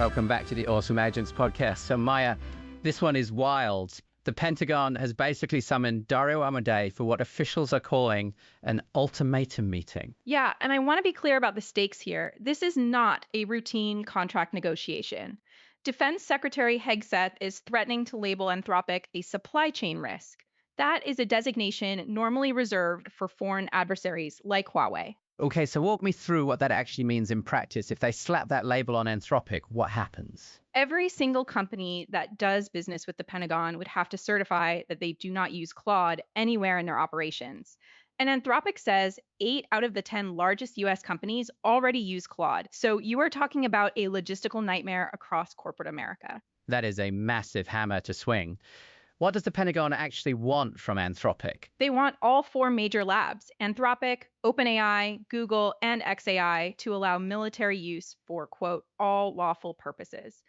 Welcome back to the Awesome Agents podcast. So Maya, this one is wild. The Pentagon has basically summoned Dario Amodei for what officials are calling an ultimatum meeting. Yeah, and I want to be clear about the stakes here. This is not a routine contract negotiation. Defense Secretary Hegseth is threatening to label Anthropic a supply chain risk. That is a designation normally reserved for foreign adversaries like Huawei. Okay, so walk me through what that actually means in practice. If they slap that label on Anthropic, what happens? Every single company that does business with the Pentagon would have to certify that they do not use Claude anywhere in their operations. And Anthropic says 8 out of the 10 largest US companies already use Claude. So you are talking about a logistical nightmare across corporate America. That is a massive hammer to swing. What does the Pentagon actually want from Anthropic? They want all 4 major labs, Anthropic, OpenAI, Google, and xAI, to allow military use for, quote, all lawful purposes.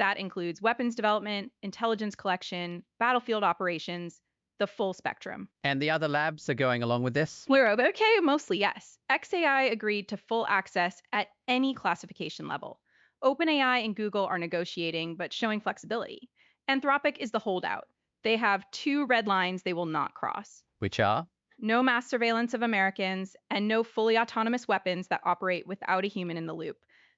That includes weapons development, intelligence collection, battlefield operations, the full spectrum. And the other labs are going along with this? Okay, mostly yes. xAI agreed to full access at any classification level. OpenAI and Google are negotiating, but showing flexibility. Anthropic is the holdout. They have 2 red lines they will not cross. Which are? No mass surveillance of Americans and no fully autonomous weapons that operate without a human in the loop.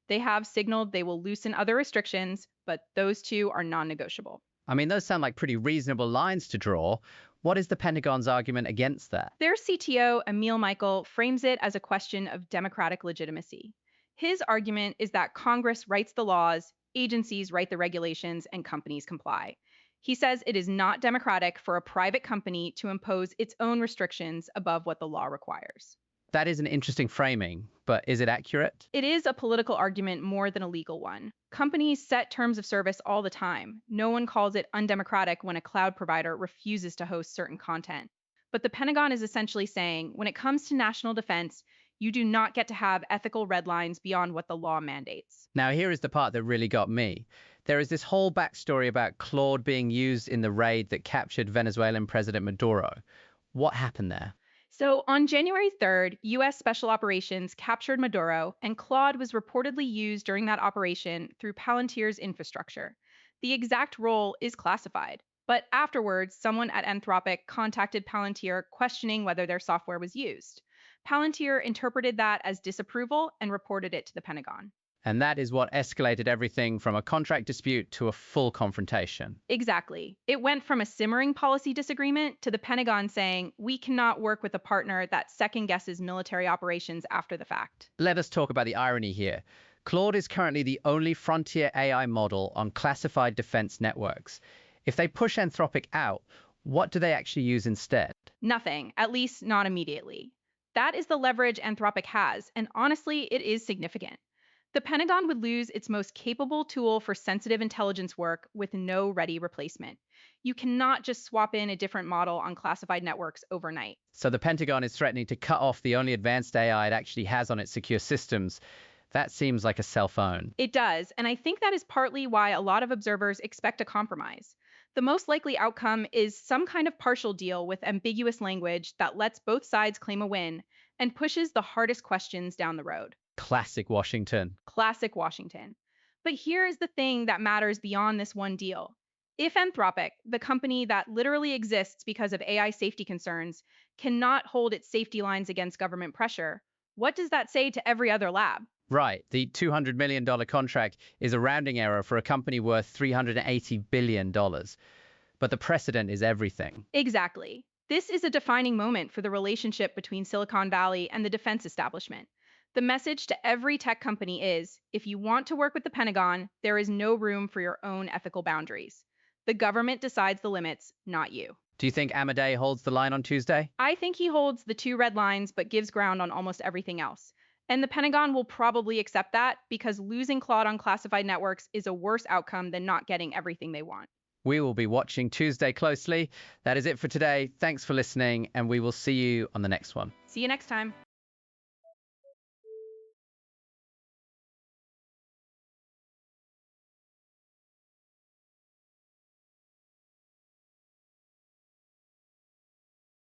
They have signaled they will loosen other restrictions, but those 2 are non-negotiable. I mean, those sound like pretty reasonable lines to draw. What is the Pentagon's argument against that? Their CTO, Emil Michael, frames it as a question of democratic legitimacy. His argument is that Congress writes the laws, agencies write the regulations, and companies comply. He says it is not democratic for a private company to impose its own restrictions above what the law requires. That is an interesting framing, but is it accurate? It is a political argument more than a legal one. Companies set terms of service all the time. No one calls it undemocratic when a cloud provider refuses to host certain content. But the Pentagon is essentially saying, when it comes to national defense, you do not get to have ethical red lines beyond what the law mandates. Now, here is the part that really got me. There is this whole backstory about Claude being used in the raid that captured Venezuelan President Maduro. What happened there? So on January 3rd, U.S. Special Operations captured Maduro, and Claude was reportedly used during that operation through Palantir's infrastructure. The exact role is classified, but afterwards, someone at Anthropic contacted Palantir questioning whether their software was used. Palantir interpreted that as disapproval and reported it to the Pentagon. And that is what escalated everything from a contract dispute to a full confrontation. Exactly. It went from a simmering policy disagreement to the Pentagon saying, we cannot work with a partner that second guesses military operations after the fact. Let us talk about the irony here. Claude is currently the only frontier AI model on classified defense networks. If they push Anthropic out, what do they actually use instead? Nothing, at least not immediately. That is the leverage Anthropic has, and honestly, it is significant. The Pentagon would lose its most capable tool for sensitive intelligence work with no ready replacement. You cannot just swap in a different model on classified networks overnight. So the Pentagon is threatening to cut off the only advanced AI it actually has on its secure systems. That seems like a cell phone. It does, and I think that is partly why a lot of observers expect a compromise. The most likely outcome is some kind of partial deal with ambiguous language that lets both sides claim a win and pushes the hardest questions down the road. Classic Washington. Classic Washington. But here is the thing that matters beyond this one deal. If Anthropic, the company that literally exists because of AI safety concerns, cannot hold its safety lines against government pressure, what does that say to every other lab? Right. The $200 million contract is a rounding error for a company worth $380 billion. But the precedent is everything. Exactly. This is a defining moment for the relationship between Silicon Valley and the defense establishment. The message to every tech company is, if you want to work with the Pentagon, there is no room for your own ethical boundaries. The government decides the limits, not you. Do you think Amodei holds the line on Tuesday? I think he holds the 2 red lines, but gives ground on almost everything else. And the Pentagon will probably accept that because losing Claude on classified networks is a worse outcome than not getting everything they want. We will be watching Tuesday closely. That is it for today. Thanks for listening, and we will see you on the next one. See you next time.